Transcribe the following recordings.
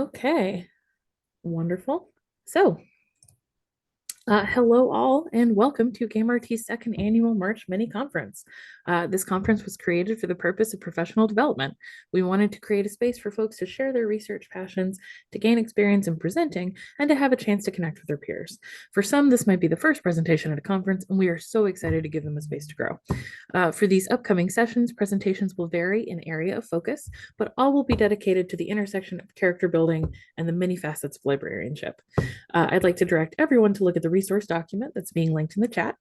Okay, wonderful. So, hello, all, and welcome to GameRT's second annual March mini conference. This conference was created for the purpose of professional development. We wanted to create a space for folks to share their research passions, to gain experience in presenting, and to have a chance to connect with their peers. For some, this might be the first presentation at a conference, and we are so excited to give them a space to grow. For these upcoming sessions, presentations will vary in area of focus, but all will be dedicated to the intersection of character building and the many facets of librarianship. I'd like to direct everyone to look at the resource document that's being linked in the chat.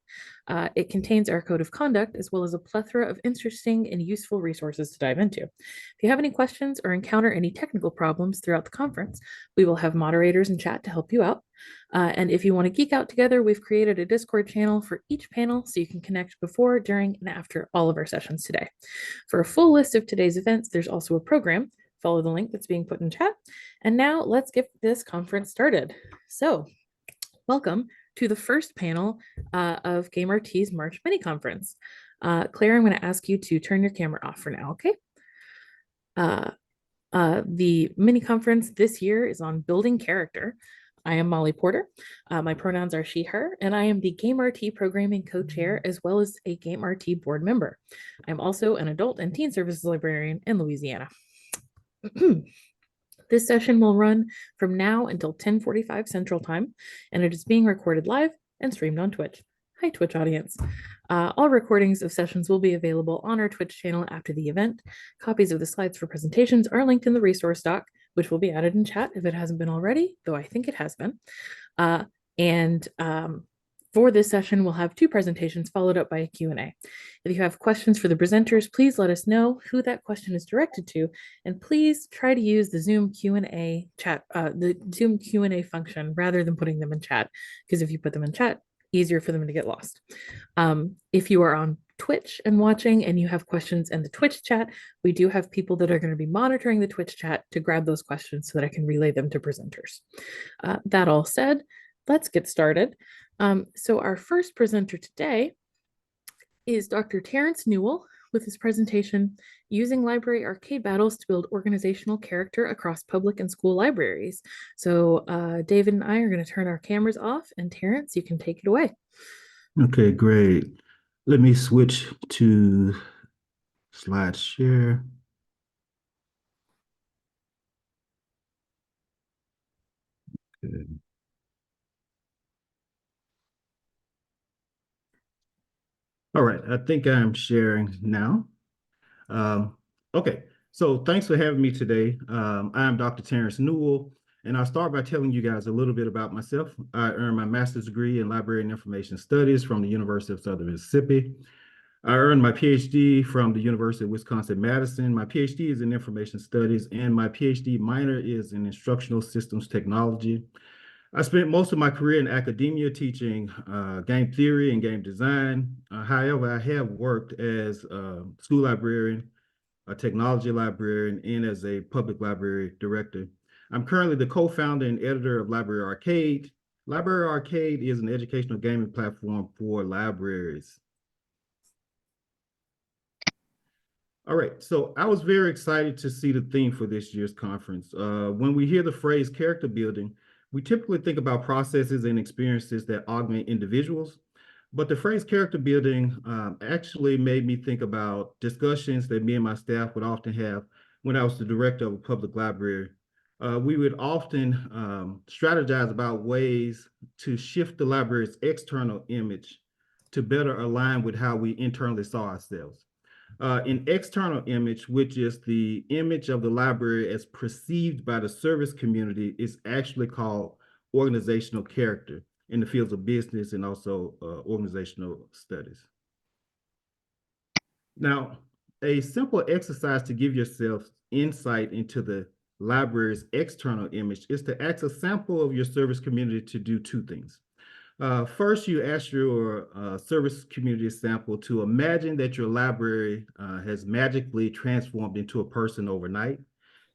It contains our code of conduct as well as a plethora of interesting and useful resources to dive into. If you have any questions or encounter any technical problems throughout the conference, we will have moderators in chat to help you out. And if you want to geek out together, we've created a Discord channel for each panel so you can connect before, during, and after all of our sessions today. For a full list of today's events, there's also a program. Follow the link that's being put in chat. And now let's get this conference started. So, welcome to the first panel of GameRT's March mini conference. Claire, I'm going to ask you to turn your camera off for now, okay? The mini conference this year is on building character. I am Molly Porter. My pronouns are she, her, and I am the GameRT programming co-chair as well as a GameRT board member. I'm also an adult and teen services librarian in Louisiana. This session will run from now until 10:45 Central Time, and it is being recorded live and streamed on Twitch. Hi, Twitch audience. All recordings of sessions will be available on our Twitch channel after the event. Copies of the slides for presentations are linked in the resource doc, which will be added in chat if it hasn't been already, though I think it has been. For this session, we'll have two presentations followed up by a Q&A. If you have questions for the presenters, please let us know who that question is directed to, and please try to use the Zoom Q&A chat, the Zoom Q&A function rather than putting them in chat, because if you put them in chat, easier for them to get lost. If you are on Twitch and watching and you have questions in the Twitch chat, we do have people that are going to be monitoring the Twitch chat to grab those questions so that I can relay them to presenters. That all said, let's get started. So our first presenter today is Dr. Terrance Newell with his presentation, Using Library Arcade Battles to Build Organizational Character Across Public and School Libraries. So David and I are going to turn our cameras off, and Terrance, you can take it away. Okay, great. Let me switch to slide share. Okay. All right, I think I'm sharing now. Okay, so thanks for having me today. I'm Dr. Terrance Newell, and I'll start by telling you guys a little bit about myself. I earned my master's degree in library and information studies from the University of Southern Mississippi. I earned my PhD from the University of Wisconsin-Madison. My PhD is in information studies, and my PhD minor is in instructional systems technology. I spent most of my career in academia teaching game theory and game design. However, I have worked as a school librarian, a technology librarian, and as a public library director. I'm currently the co-founder and editor of Library Arcade. Library Arcade is an educational gaming platform for libraries. All right, so I was very excited to see the theme for this year's conference. When we hear the phrase character building, we typically think about processes and experiences that augment individuals, but the phrase character building actually made me think about discussions that me and my staff would often have when I was the director of a public library. We would often strategize about ways to shift the library's external image to better align with how we internally saw ourselves. An external image, which is the image of the library as perceived by the service community, is actually called organizational character in the fields of business and also organizational studies. Now, a simple exercise to give yourself insight into the library's external image is to ask a sample of your service community to do two things. First, you ask your service community sample to imagine that your library has magically transformed into a person overnight.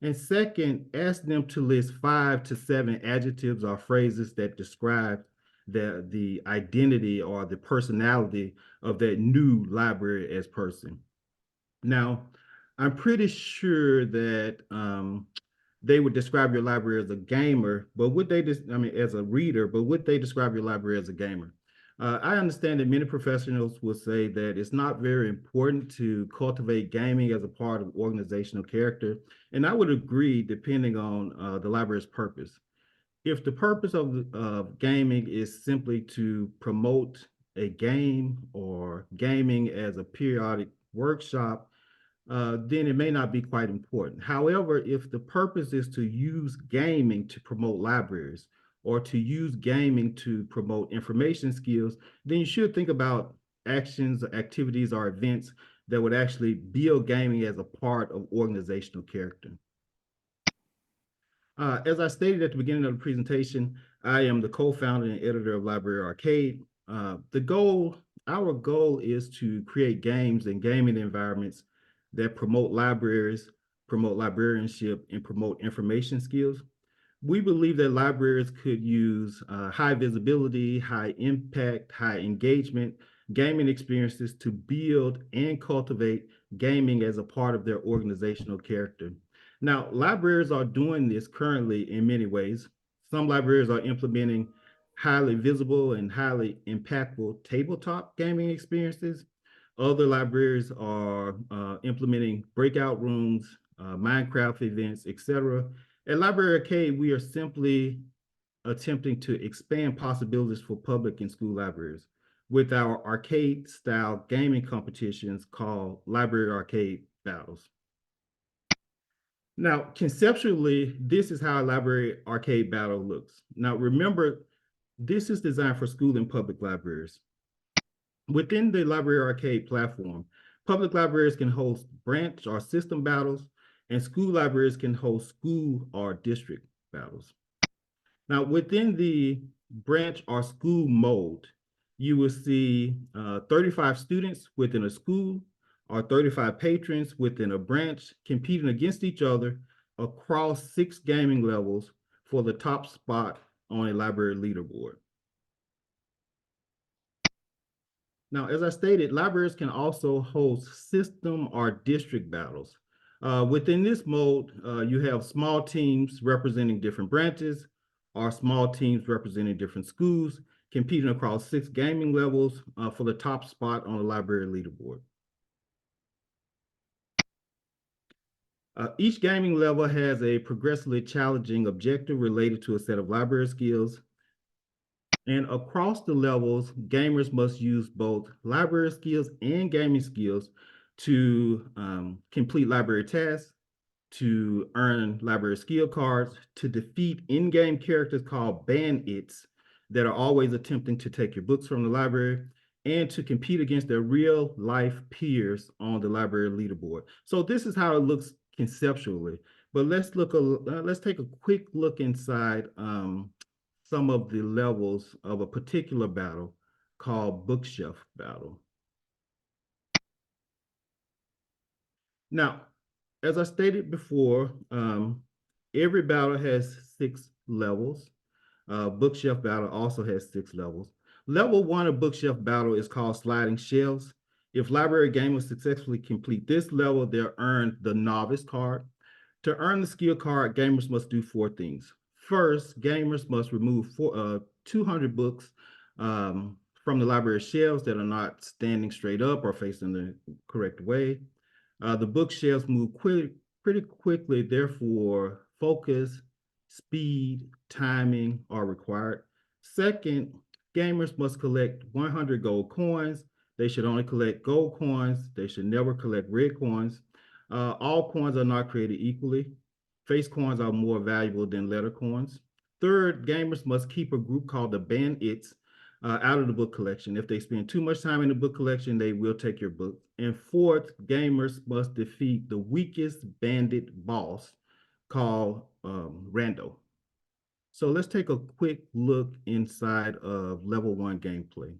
And second, ask them to list 5 to 7 adjectives or phrases that describe the identity or the personality of that new library as person. Now, I'm pretty sure that they would describe your library as a gamer, but would they just, I mean, as a reader, but would they describe your library as a gamer? I understand that many professionals will say that it's not very important to cultivate gaming as a part of organizational character. And I would agree, depending on the library's purpose. If the purpose of gaming is simply to promote a game or gaming as a periodic workshop, then it may not be quite important. However, if the purpose is to use gaming to promote libraries or to use gaming to promote information skills, then you should think about actions, activities, or events that would actually build gaming as a part of organizational character. As I stated at the beginning of the presentation, I am the co-founder and editor of Library Arcade. Our goal is to create games and gaming environments that promote libraries, promote librarianship, and promote information skills. We believe that libraries could use high visibility, high impact, high engagement gaming experiences to build and cultivate gaming as a part of their organizational character. Now, libraries are doing this currently in many ways. Some libraries are implementing highly visible and highly impactful tabletop gaming experiences. Other libraries are implementing breakout rooms, Minecraft events, etc. At Library Arcade, we are simply attempting to expand possibilities for public and school libraries with our arcade-style gaming competitions called Library Arcade Battles. Now, conceptually, this is how a Library Arcade Battle looks. Now, remember, this is designed for school and public libraries. Within the Library Arcade platform, public libraries can host branch or system battles, and school libraries can host school or district battles. Now, within the branch or school mode, you will see 35 students within a school or 35 patrons within a branch competing against each other across 6 gaming levels for the top spot on a library leaderboard. Now, as I stated, libraries can also host system or district battles. Within this mode, you have small teams representing different branches or small teams representing different schools competing across 6 gaming levels for the top spot on the library leaderboard. Each gaming level has a progressively challenging objective related to a set of library skills. And across the levels, gamers must use both library skills and gaming skills to complete library tasks, to earn library skill cards, to defeat in-game characters called bandits that are always attempting to take your books from the library, and to compete against their real-life peers on the library leaderboard. So this is how it looks conceptually. But let's take a quick look inside some of the levels of a particular battle called bookshelf battle. Now, as I stated before, every battle has 6 levels. Bookshelf battle also has 6 levels. Level 1 of bookshelf battle is called sliding shelves. If library gamers successfully complete this level, they'll earn the novice card. To earn the skill card, gamers must do 4 things. First, gamers must remove 200 books from the library shelves that are not standing straight up or facing the correct way. The bookshelves move pretty quickly, therefore, focus, speed, timing are required. Second, gamers must collect 100 gold coins. They should only collect gold coins. They should never collect red coins. All coins are not created equally. Face coins are more valuable than letter coins. Third, gamers must keep a group called the bandits out of the book collection. If they spend too much time in the book collection, they will take your book. And fourth, gamers must defeat the weakest bandit boss called Rando. So let's take a quick look inside of level 1 gameplay.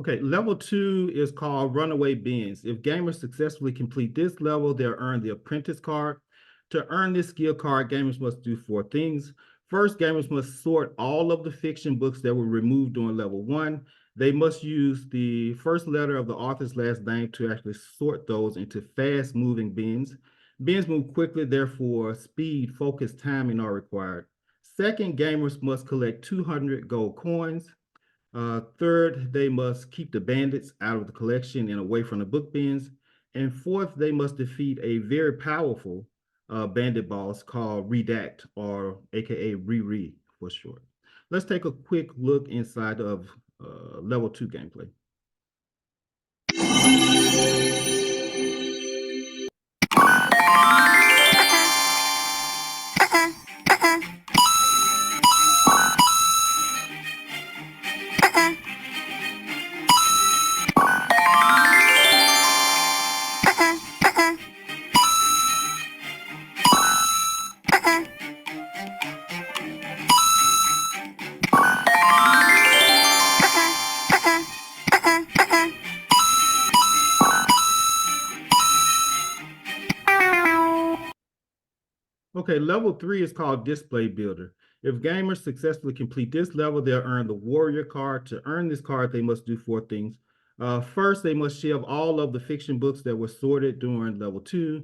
Okay, level 2 is called Runaway Bins. If gamers successfully complete this level, they'll earn the Apprentice card. To earn this skill card, gamers must do 4 things. First, gamers must sort all of the fiction books that were removed during level 1. They must use the first letter of the author's last name to actually sort those into fast-moving bins. Bins move quickly, therefore speed, focus, timing are required. Second, gamers must collect 200 gold coins. Third, they must keep the bandits out of the collection and away from the book bins. And fourth, they must defeat a very powerful bandit boss called Redact, or AKA Riri for short. Let's take a quick look inside of level 2 gameplay. Okay, level 3 is called Display Builder. If gamers successfully complete this level, they'll earn the Warrior card. To earn this card, they must do 4 things. First, they must shelve all of the fiction books that were sorted during level 2.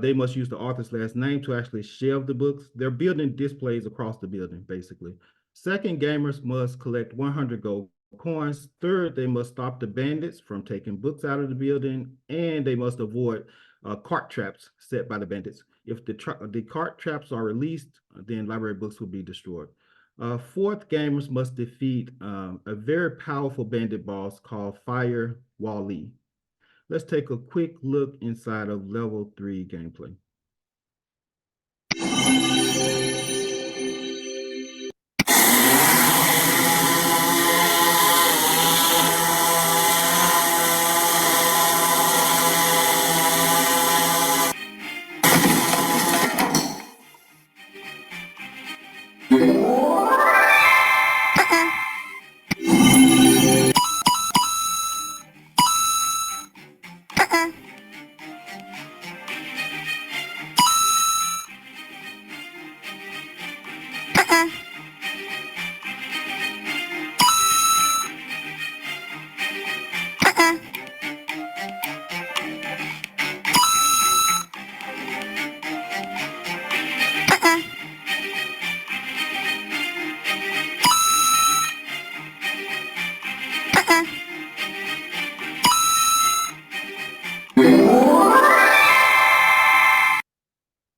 They must use the author's last name to actually shelve the books. They're building displays across the building, basically. Second, gamers must collect 100 gold coins. Third, they must stop the bandits from taking books out of the building, and they must avoid cart traps set by the bandits. If the cart traps are released, then library books will be destroyed. Fourth, gamers must defeat a very powerful bandit boss called Fire Wally. Let's take a quick look inside of level 3 gameplay.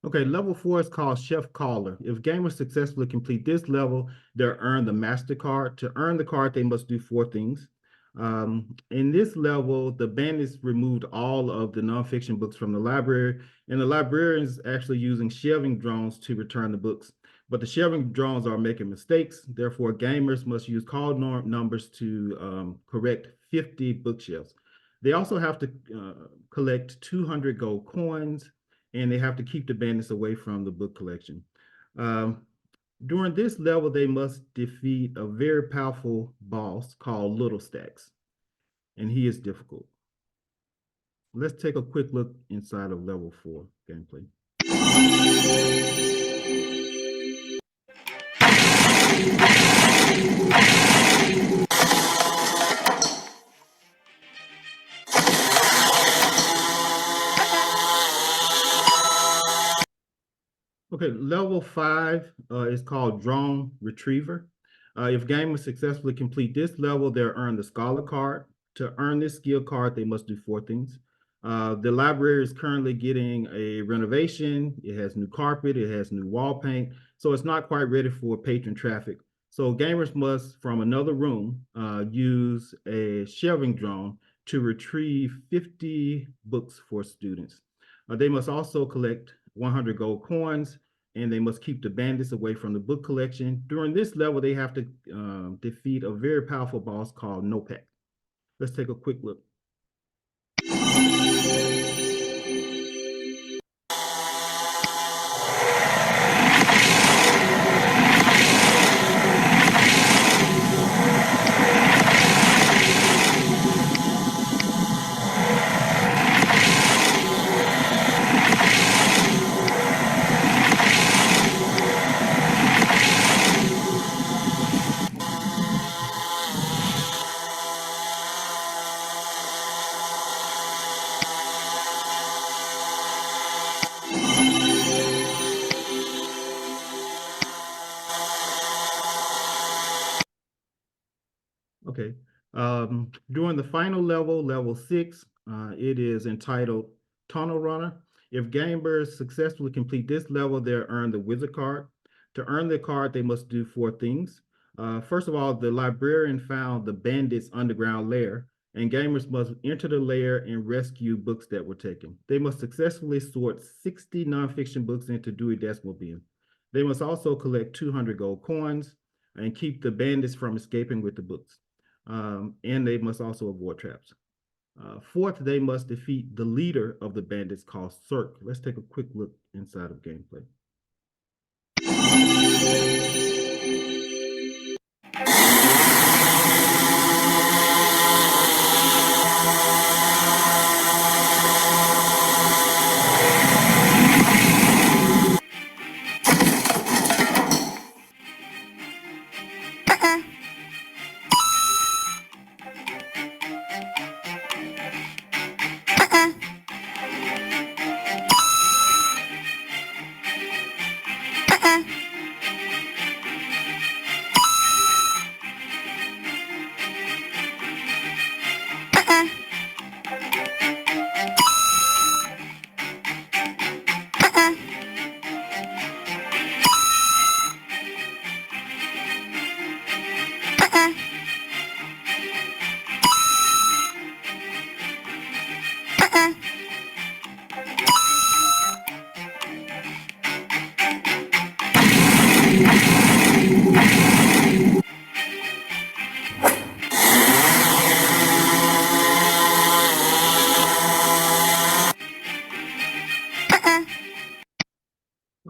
Okay, level 4 is called Chef Caller. If gamers successfully complete this level, they'll earn the Master card. To earn the card, they must do 4 things. In this level, the bandits removed all of the nonfiction books from the library, and the librarians actually using shelving drones to return the books. But the shelving drones are making mistakes. Therefore, gamers must use call numbers to correct 50 bookshelves. They also have to collect 200 gold coins, and they have to keep the bandits away from the book collection. During this level, they must defeat a very powerful boss called Little Stacks, and he is difficult. Let's take a quick look inside of level 4 gameplay. Okay, level 5 is called Drone Retriever. If gamers successfully complete this level, they'll earn the Scholar card. To earn this skill card, they must do 4 things. The library is currently getting a renovation. It has new carpet, it has new wall paint, so it's not quite ready for patron traffic. So gamers must, from another room, use a shelving drone to retrieve 50 books for students. They must also collect 100 gold coins, and they must keep the bandits away from the book collection. During this level, they have to defeat a very powerful boss called Nopak. Let's take a quick look. Okay. During the final level, level 6, it is entitled Tunnel Runner. If gamers successfully complete this level, they'll earn the wizard card. To earn the card, they must do 4 things. First of all, the librarian found the bandits' underground lair, and gamers must enter the lair and rescue books that were taken. They must successfully sort 60 nonfiction books into Dewey Decimal Bin. They must also collect 200 gold coins and keep the bandits from escaping with the books. And they must also avoid traps. Fourth, they must defeat the leader of the bandits called Cirque. Let's take a quick look inside of gameplay.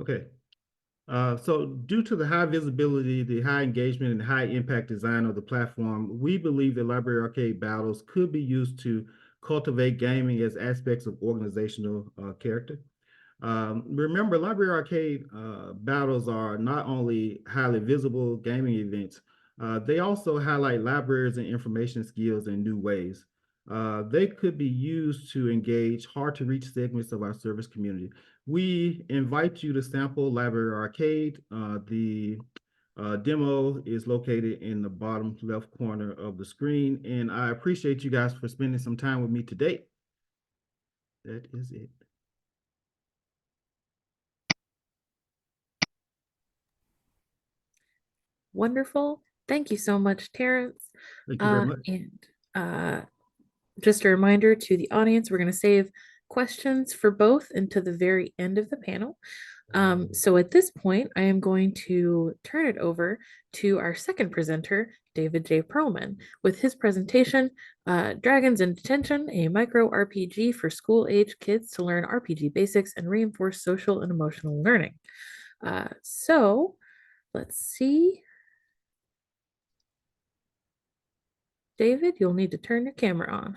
Okay. So due to the high visibility, the high engagement, and high impact design of the platform, we believe that library arcade battles could be used to cultivate gaming as aspects of organizational character. Remember, library arcade battles are not only highly visible gaming events, they also highlight libraries and information skills in new ways. They could be used to engage hard to reach segments of our service community. We invite you to sample Library Arcade. The demo is located in the bottom left corner of the screen, and I appreciate you guys for spending some time with me today. That is it. Wonderful. Thank you so much, Terrance. Thank you very much. And just a reminder to the audience, we're going to save questions for both until the very end of the panel. So at this point, I am going to turn it over to our second presenter, David J. Perlman, with his presentation, Dragons in Detention, a micro RPG for school-age kids to learn RPG basics and reinforce social and emotional learning. So let's see. David, you'll need to turn your camera on.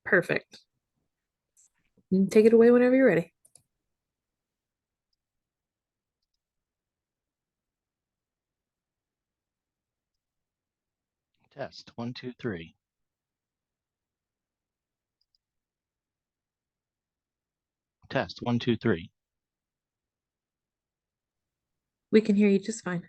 Perfect. You can take it away whenever you're ready. Test 1, 2, 3. Test 1, 2, 3. We can hear you just fine.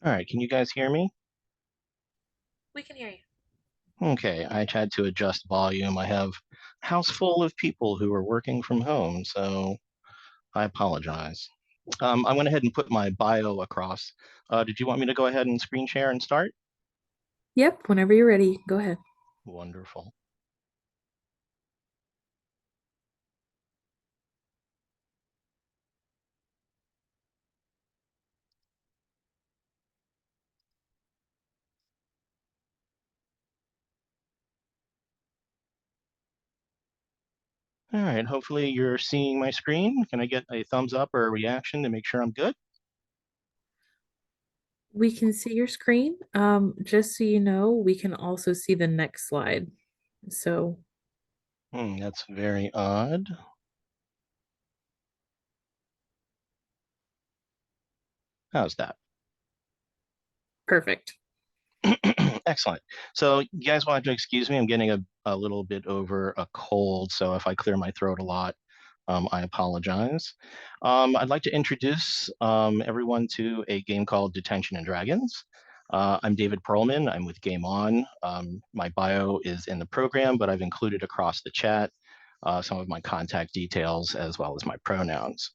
All right, can you guys hear me? We can hear you. Okay, I had to adjust volume. I have a house full of people who are working from home, so I apologize. I went ahead and put my bio across. Did you want me to go ahead and screen share and start? Yep, whenever you're ready, go ahead. Wonderful. All right, hopefully you're seeing my screen. Can I get a thumbs up or a reaction to make sure I'm good? We can see your screen. Just so you know, we can also see the next slide. So That's very odd. How's that? perfect. Excellent. So you guys want to excuse me? I'm getting a little bit over a cold, so if I clear my throat a lot, I apologize. I'd like to introduce everyone to a game called Detention and Dragons. I'm David Perlman. I'm with Game On. My bio is in the program, but I've included across the chat some of my contact details as well as my pronouns.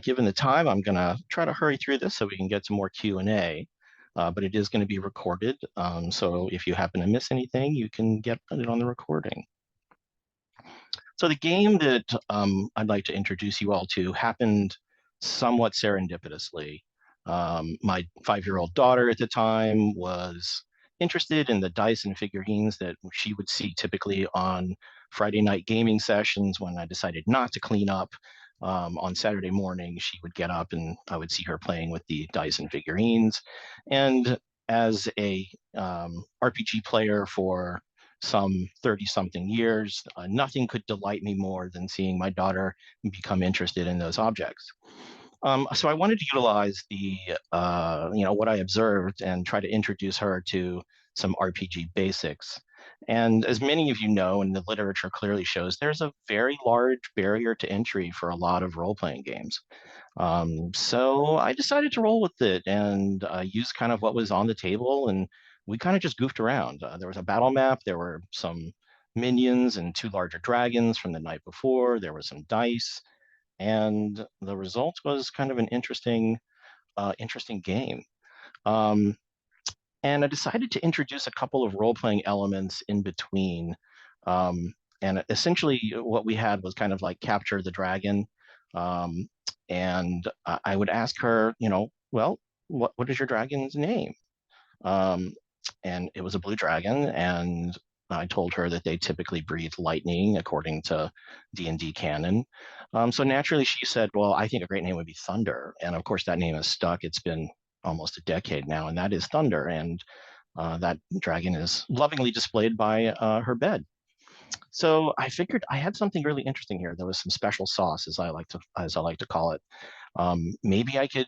Given the time, I'm going to try to hurry through this so we can get to more Q&A. But it is going to be recorded. So if you happen to miss anything, you can get it on the recording. So the game that I'd like to introduce you all to happened somewhat serendipitously. My 5-year-old daughter at the time was interested in the dice and figurines that she would see typically on Friday night gaming sessions. When I decided not to clean up on Saturday morning, she would get up and I would see her playing with the dice and figurines. And as a RPG player for some 30-something years, nothing could delight me more than seeing my daughter become interested in those objects. So I wanted to utilize the, what I observed and try to introduce her to some RPG basics. And as many of you know, and the literature clearly shows, there's a very large barrier to entry for a lot of role-playing games. So I decided to roll with it and use kind of what was on the table, and we kind of just goofed around. There was a battle map, there were some minions and 2 larger dragons from the night before, there was some dice, and the result was kind of an interesting game. Um, and I decided to introduce a couple of role-playing elements in between. And essentially what we had was kind of like capture the dragon. Um, and I would ask her, well, what is your dragon's name? Um, and it was a blue dragon, and I told her that they typically breathe lightning according to D&D canon. So naturally she said, well, I think a great name would be Thunder. And of course that name is stuck. It's been almost a decade now, and that is Thunder. And that dragon is lovingly displayed by her bed. So I figured I had something really interesting here. There was some special sauce, as I like to call it. Maybe I could,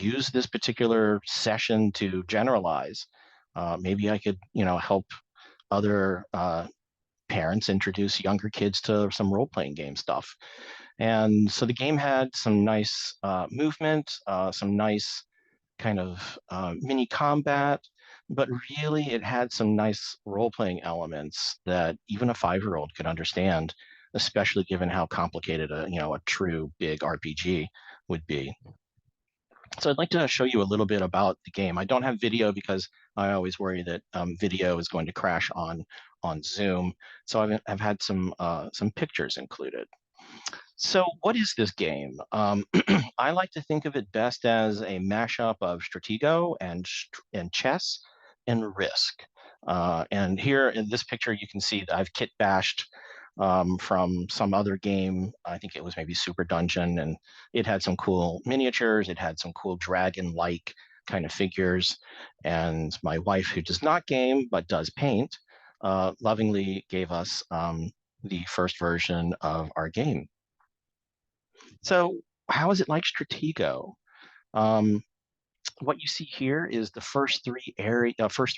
use this particular session to generalize. Maybe I could, help other parents introduce younger kids to some role-playing game stuff. And so the game had some nice movement, some nice kind of mini combat, but really it had some nice role-playing elements that even a 5-year-old could understand, especially given how complicated a true big RPG would be. So I'd like to show you a little bit about the game. I don't have video because I always worry that video is going to crash on Zoom. So I've had some pictures included. So what is this game? I like to think of it best as a mashup of Stratego and chess and Risk. And here in this picture, you can see that I've kit bashed from some other game. I think it was maybe Super Dungeon, and it had some cool miniatures. It had some cool dragon-like kind of figures. And my wife, who does not game but does paint, lovingly gave us the first version of our game. So how is it like Stratego? Um, what you see here is the first three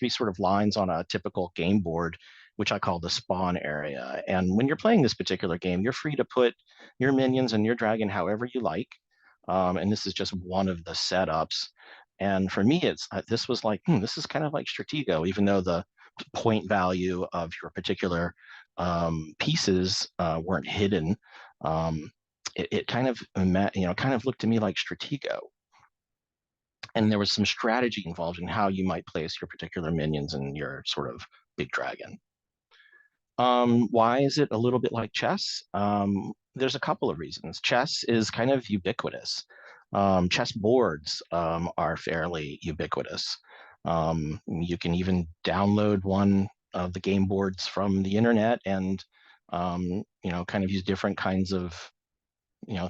sort of lines on a typical game board, which I call the spawn area. And when you're playing this particular game, you're free to put your minions and your dragon however you like. And this is just one of the setups. And for me, this was like, this is kind of like Stratego, even though the point value of your particular pieces weren't hidden. It kind of, kind of looked to me like Stratego. And there was some strategy involved in how you might place your particular minions and your sort of big dragon. Why is it a little bit like chess? There's a couple of reasons. Chess is kind of ubiquitous. Chess boards are fairly ubiquitous. You can even download one of the game boards from the internet and, kind of use different kinds of,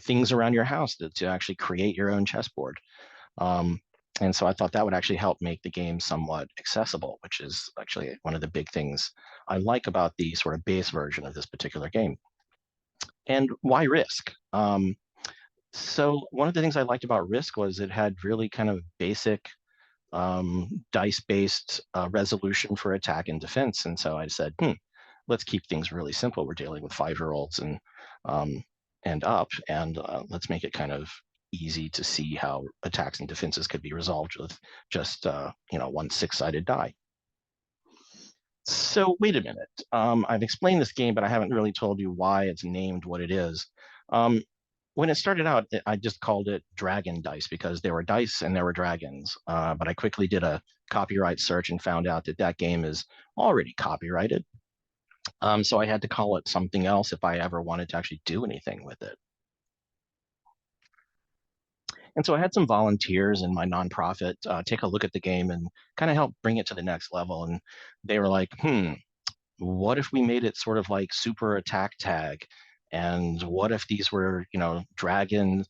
things around your house to actually create your own chessboard. And so I thought that would actually help make the game somewhat accessible, which is actually one of the big things I like about the sort of base version of this particular game. And why Risk? So one of the things I liked about Risk was it had really kind of basic dice-based resolution for attack and defense. And so I said, let's keep things really simple. We're dealing with 5-year-olds and up, and let's make it kind of easy to see how attacks and defenses could be resolved with just one 6-sided die. So wait a minute. I've explained this game, but I haven't really told you why it's named what it is. When it started out, I just called it Dragon Dice because there were dice and there were dragons. But I quickly did a copyright search and found out that that game is already copyrighted. So I had to call it something else if I ever wanted to actually do anything with it. And so I had some volunteers in my nonprofit take a look at the game and kind of help bring it to the next level. And they were like, what if we made it sort of like Super Attack Tag? And what if these were, dragon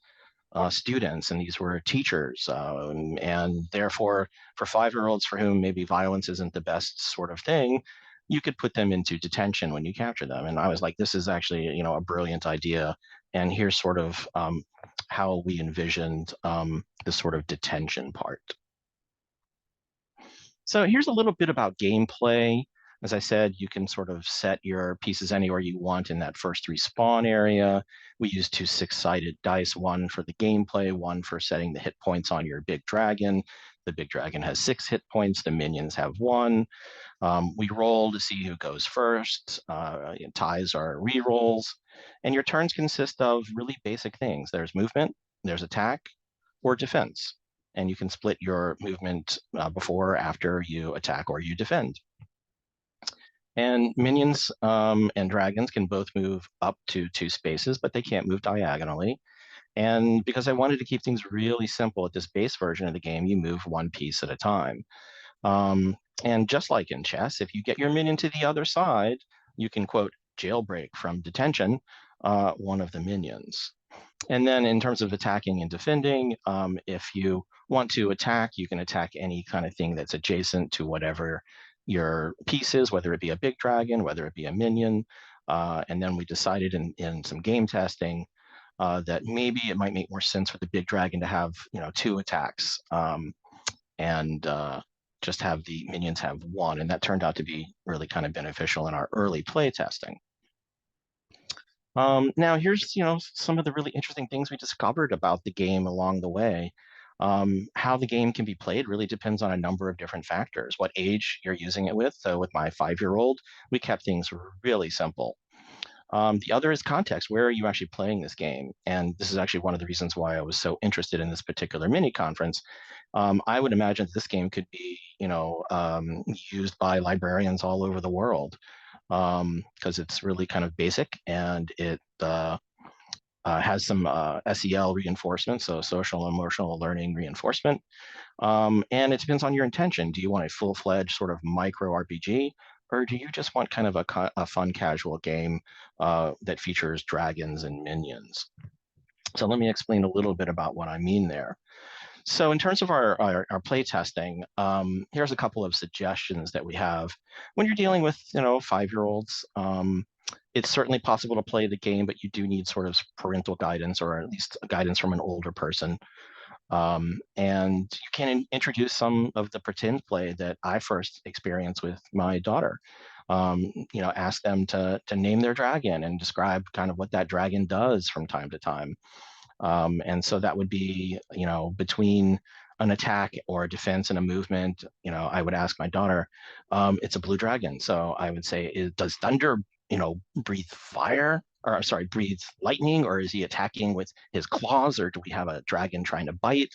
students and these were teachers? And therefore, for 5-year-olds for whom maybe violence isn't the best sort of thing, you could put them into detention when you capture them. And I was like, this is actually, a brilliant idea. And here's sort of how we envisioned the sort of detention part. So here's a little bit about gameplay. As I said, you can sort of set your pieces anywhere you want in that first respawn area. We use 2 6-sided dice, one for the gameplay, one for setting the hit points on your big dragon. The big dragon has 6 hit points, the minions have 1. We roll to see who goes first. Ties are re-rolls. And your turns consist of really basic things. There's movement, there's attack, or defense. And you can split your movement before or after you attack or you defend. And minions and dragons can both move up to 2 spaces, but they can't move diagonally. And because I wanted to keep things really simple at this base version of the game, you move 1 piece at a time. And just like in chess, if you get your minion to the other side, you can, quote, jailbreak from detention one of the minions. And then in terms of attacking and defending, if you want to attack, you can attack any kind of thing that's adjacent to whatever your piece is, whether it be a big dragon, whether it be a minion. And then we decided in some game testing that maybe it might make more sense for the big dragon to have 2 attacks and just have the minions have 1. And that turned out to be really kind of beneficial in our early play testing. Now here's, some of the really interesting things we discovered about the game along the way. How the game can be played really depends on a number of different factors, what age you're using it with. So with my 5-year-old, we kept things really simple. The other is context. Where are you actually playing this game? And this is actually one of the reasons why I was so interested in this particular mini conference. I would imagine this game could be, used by librarians all over the world because it's really kind of basic and it has some SEL reinforcement, so social and emotional learning reinforcement. And it depends on your intention. Do you want a full-fledged sort of micro RPG, or do you just want kind of a fun casual game that features dragons and minions? So let me explain a little bit about what I mean there. So in terms of our play testing, here's a couple of suggestions that we have. When you're dealing with 5-year-olds, it's certainly possible to play the game, but you do need sort of parental guidance or at least guidance from an older person. And you can introduce some of the pretend play that I first experienced with my daughter. Ask them to name their dragon and describe kind of what that dragon does from time to time. And so that would be, between an attack or a defense and a movement, I would ask my daughter, it's a blue dragon. So I would say, does thunder, breathe fire? Or sorry, breathe lightning, or is he attacking with his claws, or do we have a dragon trying to bite?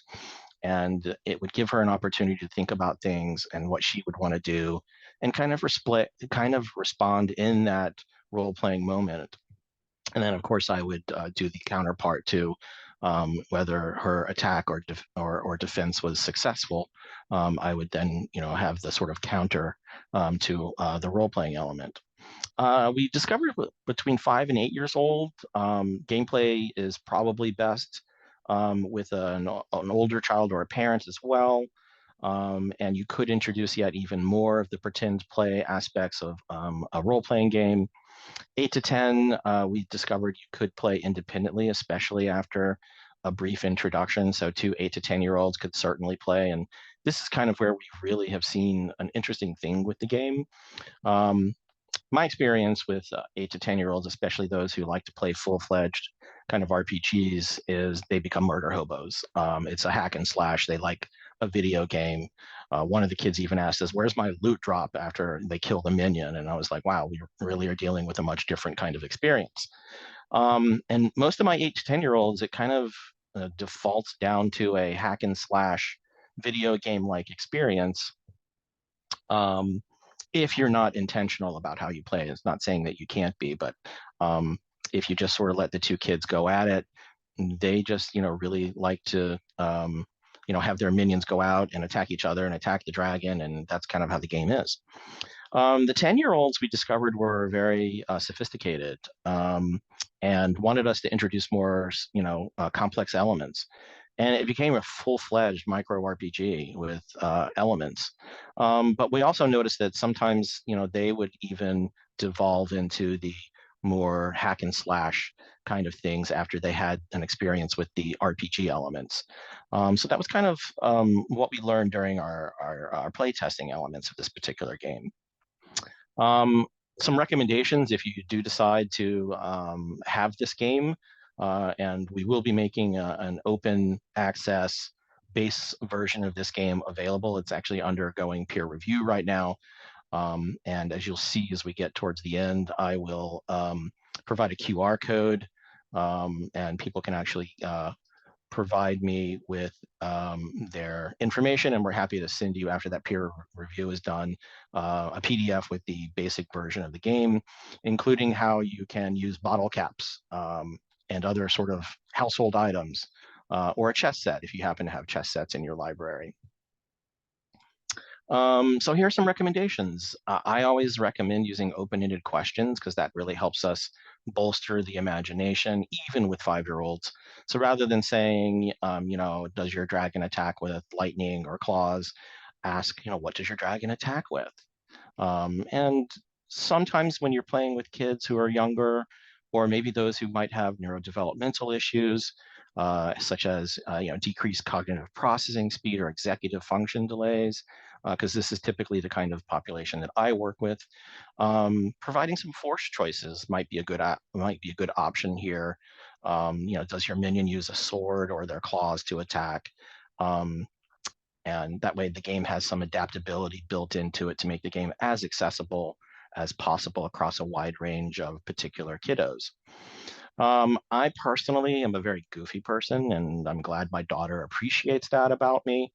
And it would give her an opportunity to think about things and what she would want to do, and kind of respond in that role-playing moment. And then, of course, I would do the counterpart to whether her attack or defense was successful. I would then, have the sort of counter to the role-playing element. We discovered between 5 and 8 years old, gameplay is probably best with an older child or a parent as well. And you could introduce yet even more of the pretend play aspects of a role-playing game. 8 to 10, we discovered you could play independently, especially after a brief introduction. So 2 8 to 10-year-olds could certainly play. And this is kind of where we really have seen an interesting thing with the game. Um, my experience with 8 to 10-year-olds, especially those who like to play full-fledged kind of RPGs, is they become murder hobos. It's a hack and slash. They like a video game. One of the kids even asked us, "Where's my loot drop?" after they kill the minion, and I was like, "Wow, we really are dealing with a much different kind of experience." And most of my 8 to 10-year-olds, it kind of defaults down to a hack and slash video game-like experience. If you're not intentional about how you play. It's not saying that you can't be, but if you just sort of let the two kids go at it, they just, really like to, have their minions go out and attack each other and attack the dragon, and that's kind of how the game is. The 10-year-olds we discovered were very sophisticated and wanted us to introduce more, complex elements. And it became a full-fledged micro RPG with elements. But we also noticed that sometimes, they would even devolve into the more hack and slash kind of things after they had an experience with the RPG elements. So that was kind of what we learned during our play testing elements of this particular game. Some recommendations if you do decide to have this game, and we will be making an open access base version of this game available. It's actually undergoing peer review right now. And as you'll see as we get towards the end, I will provide a QR code, and people can actually provide me with their information, and we're happy to send you, after that peer review is done, a PDF with the basic version of the game, including how you can use bottle caps and other sort of household items, or a chess set if you happen to have chess sets in your library. So here are some recommendations. I always recommend using open-ended questions because that really helps us bolster the imagination, even with 5-year-olds. So rather than saying, does your dragon attack with lightning or claws, ask, what does your dragon attack with? And sometimes when you're playing with kids who are younger, or maybe those who might have neurodevelopmental issues, such as decreased cognitive processing speed or executive function delays, because this is typically the kind of population that I work with. Providing some force choices might be a good option here. Does your minion use a sword or their claws to attack? And that way the game has some adaptability built into it to make the game as accessible as possible across a wide range of particular kiddos. I personally am a very goofy person, and I'm glad my daughter appreciates that about me.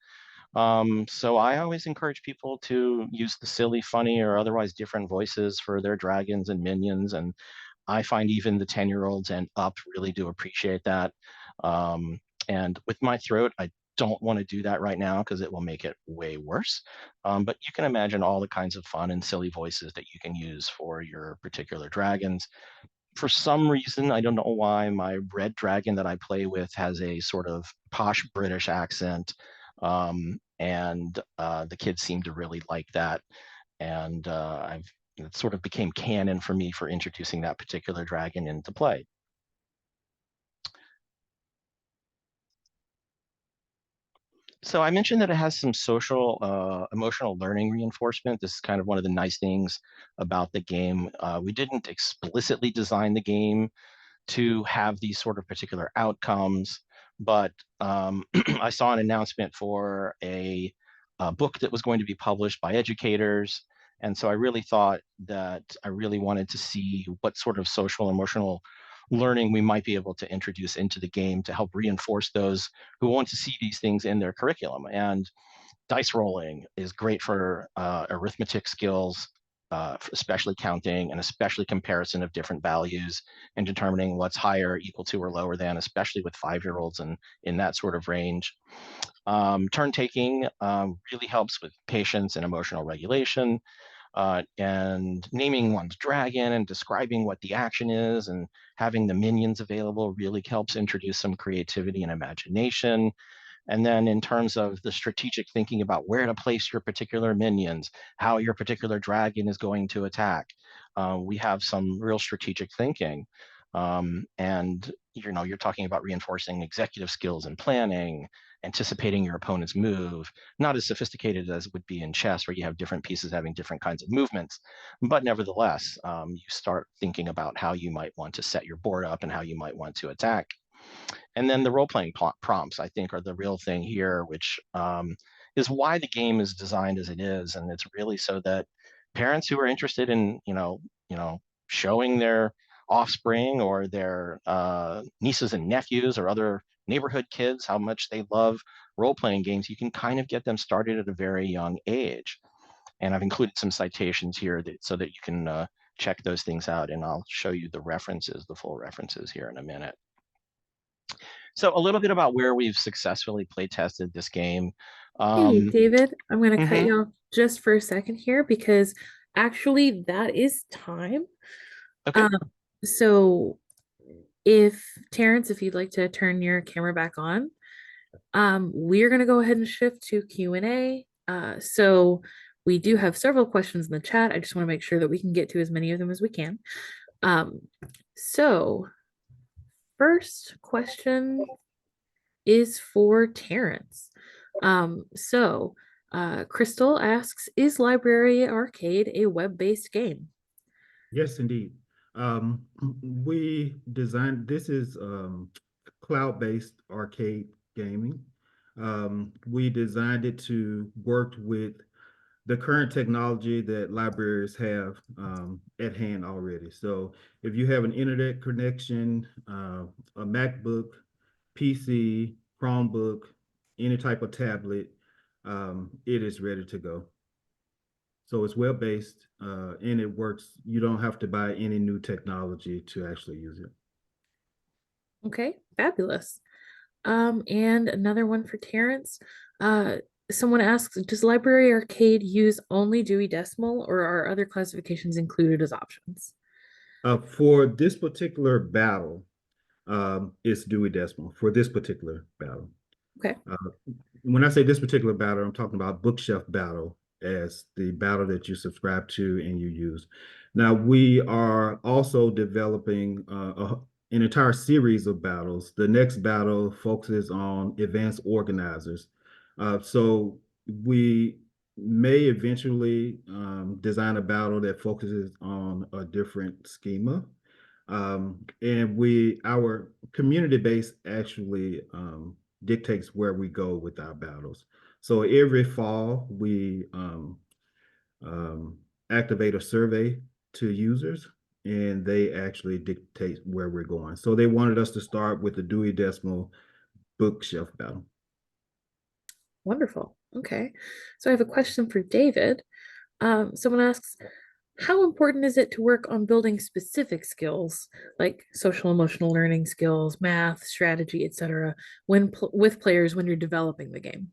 So I always encourage people to use the silly, funny, or otherwise different voices for their dragons and minions. And I find even the 10-year-olds and up really do appreciate that. And with my throat, I don't want to do that right now because it will make it way worse. But you can imagine all the kinds of fun and silly voices that you can use for your particular dragons. For some reason, I don't know why, my red dragon that I play with has a sort of posh British accent. And the kids seem to really like that. And it sort of became canon for me for introducing that particular dragon into play. So I mentioned that it has some social, emotional learning reinforcement. This is kind of one of the nice things about the game. We didn't explicitly design the game to have these sort of particular outcomes, but I saw an announcement for a book that was going to be published by educators. And so I really thought that I really wanted to see what sort of social emotional learning we might be able to introduce into the game to help reinforce those who want to see these things in their curriculum. And dice rolling is great for arithmetic skills, especially counting and especially comparison of different values and determining what's higher, equal to, or lower than, especially with 5-year-olds and in that sort of range. Turn taking really helps with patience and emotional regulation. and naming one's dragon and describing what the action is and having the minions available really helps introduce some creativity and imagination. And then in terms of the strategic thinking about where to place your particular minions, how your particular dragon is going to attack, we have some real strategic thinking. And you're talking about reinforcing executive skills and planning, anticipating your opponent's move, not as sophisticated as it would be in chess, where you have different pieces having different kinds of movements. But nevertheless, you start thinking about how you might want to set your board up and how you might want to attack. And then the role-playing prompts, I think, are the real thing here, which is why the game is designed as it is. And it's really so that parents who are interested in, showing their offspring or their nieces and nephews or other neighborhood kids how much they love role-playing games, you can kind of get them started at a very young age. And I've included some citations here so that you can check those things out. And I'll show you the references, the full references here in a minute. So a little bit about where we've successfully play tested this game. Hey, David, I'm going to cut Mhm. you off just for a second here because actually that is time. Okay. Um, so if Terrance, if you'd like to turn your camera back on, we're going to go ahead and shift to Q&A. So we do have several questions in the chat. I just want to make sure that we can get to as many of them as we can. So first question is for Terrance. Crystal asks, is Library Arcade a web-based game? Yes, indeed. We designed, this is cloud-based arcade gaming. We designed it to work with the current technology that libraries have at hand already. So if you have an internet connection, a MacBook, PC, Chromebook, any type of tablet, it is ready to go. So it's web-based and it works. You don't have to buy any new technology to actually use it. Okay, fabulous. And another one for Terrance. Uh, Someone asks, does Library Arcade use only Dewey Decimal or are other classifications included as options? For this particular battle, it's Dewey Decimal for this particular battle. Okay. When I say this particular battle, I'm talking about bookshelf battle as the battle that you subscribe to and you use. Now, we are also developing an entire series of battles. The next battle focuses on advanced organizers. So we may eventually design a battle that focuses on a different schema. And our community base actually dictates where we go with our battles. So every fall, we activate a survey to users, and they actually dictate where we're going. So they wanted us to start with the Dewey Decimal bookshelf battle. Wonderful. Okay. So I have a question for David. Someone asks, how important is it to work on building specific skills like social emotional learning skills, math, strategy, etc., with players when you're developing the game?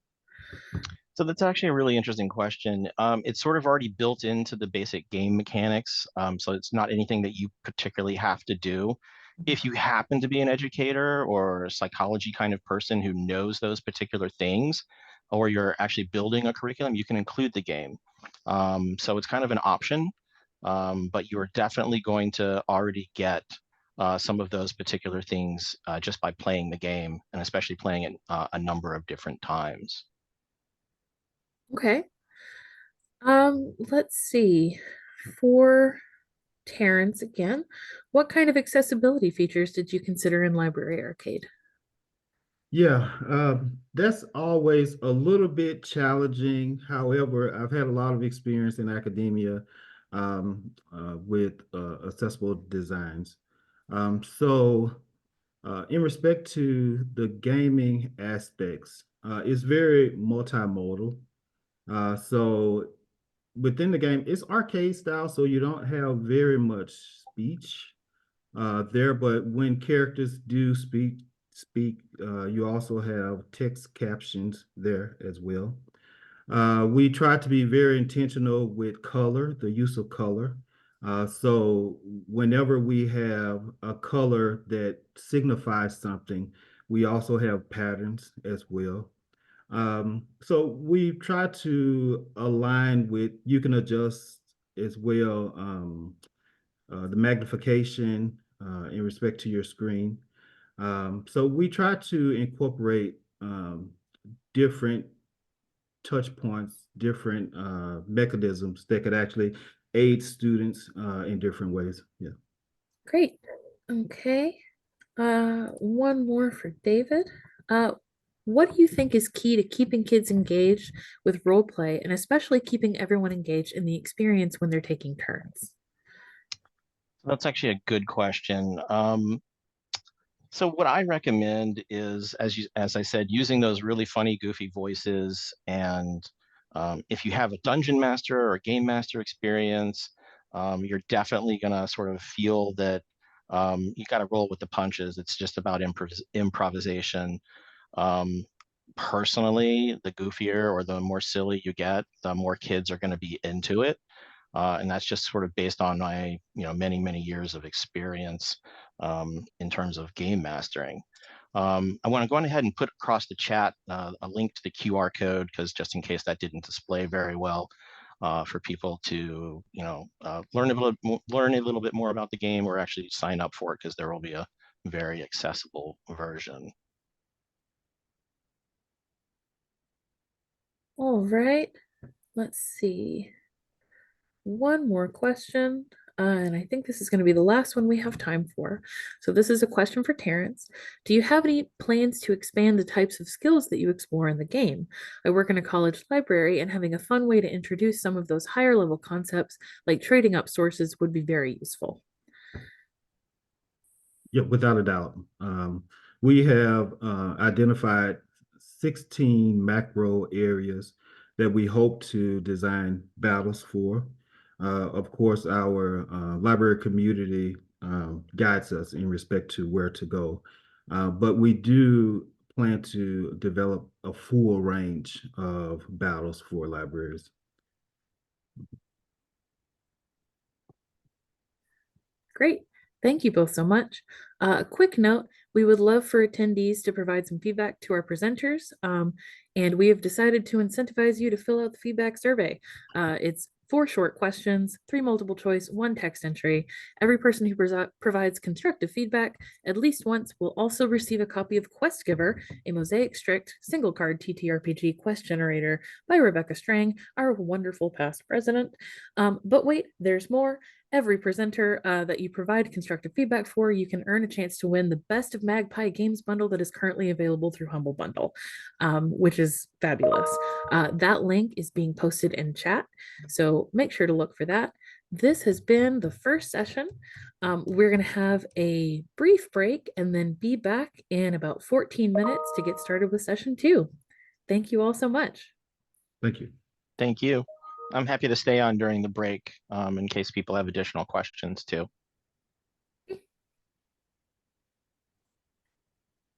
So that's actually a really interesting question. It's sort of already built into the basic game mechanics. So it's not anything that you particularly have to do. If you happen to be an educator or a psychology kind of person who knows those particular things, or you're actually building a curriculum, you can include the game. So it's kind of an option, but you're definitely going to already get some of those particular things just by playing the game, and especially playing it a number of different times. Okay. Let's see. For Terrance again, what kind of accessibility features did you consider in Library Arcade? Yeah, that's always a little bit challenging. However, I've had a lot of experience in academia with accessible designs. In respect to the gaming aspects, it's very multimodal. So within the game, it's arcade style, so you don't have very much speech there, but when characters do speak, you also have text captions there as well. We try to be very intentional with color, the use of color. So whenever we have a color that signifies something, we also have patterns as well. So we try to align with, you can adjust as well, the magnification in respect to your screen. So we try to incorporate different touch points, different mechanisms that could actually aid students in different ways. Yeah. Great. Okay. One more for David. Uh, what do you think is key to keeping kids engaged with role play and especially keeping everyone engaged in the experience when they're taking turns? That's actually a good question. So what I recommend is, as I said, using those really funny, goofy voices. And if you have a dungeon master or a game master experience, you're definitely gonna sort of feel that you got to roll with the punches. It's just about improvisation. Um, Personally, the goofier or the more silly you get, the more kids are going to be into it. And that's just sort of based on my, many years of experience in terms of game mastering. I want to go on ahead and put across the chat a link to the QR code, because just in case that didn't display very well, for people to, learn learn a little bit more about the game, or actually sign up for it, because there will be a very accessible version. All right. Let's see. One more question. And I think this is going to be the last one we have time for. So, this is a question for Terrance. Do you have any plans to expand the types of skills that you explore in the game? I work in a college library, and having a fun way to introduce some of those higher level concepts, like trading up sources, would be very useful. Yeah, without a doubt. We have identified 16 macro areas that we hope to design battles for. Of course, our library community guides us in respect to where to go. But we do plan to develop a full range of battles for libraries. Great. Thank you both so much. A quick note, we would love for attendees to provide some feedback to our presenters, and we have decided to incentivize you to fill out the feedback survey. It's 4 short questions, 3 multiple choice, 1 text entry. Every person who provides constructive feedback at least once will also receive a copy of Quest Giver, a Mosaic Strict single card TTRPG quest generator by Rebecca Strang, our wonderful past president. But wait, there's more. Every presenter that you provide constructive feedback for, you can earn a chance to win the Best of Magpie Games bundle that is currently available through Humble Bundle, which is fabulous. That link is being posted in chat, so make sure to look for that. This has been the first session. We're going to have a brief break and then be back in about 14 minutes to get started with session 2. Thank you all so much. Thank you. Thank you. I'm happy to stay on during the break in case people have additional questions too.